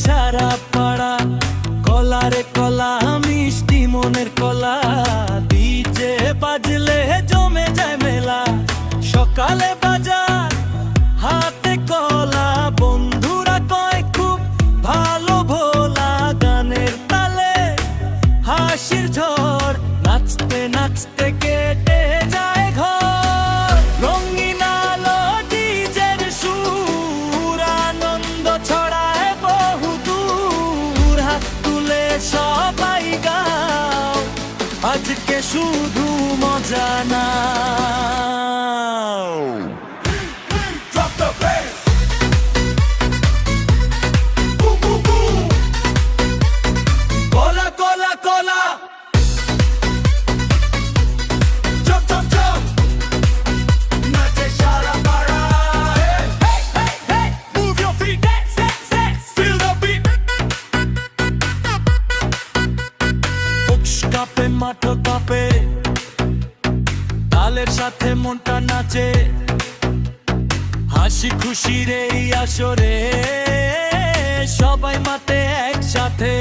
সারা পাড়া। কলা রে কলা, মিষ্টি মনের কলা, ডিজে বাজলে জমে যায় মেলা। সকালে বাজার, হাতে কলা, বন্ধুরা কয় খুব ভালো ভোলা। গানের তালে হাসির ঝড়, নাচতে নাচতে কেটে যায় ঘর। রঙিন আলো, ডিজের সুর, আনন্দ ছড়ায় বহু দূর। হাত তুলে সবাই গাও, আজকে শুধু মজা নাও। Drop the bass. Boom, boom, boom. কলা কলা কলা, Jump, jump, jump. নাচে সারা পাড়া। Hey, hey hey hey, move your feet. dance dance dance। Feel the beat. Books কাঁপে, মাঠ কাঁপে, তালের সাথে মনটা নাচে। হাসি খুশির এই আসরে সবাই মাতে একসাথে।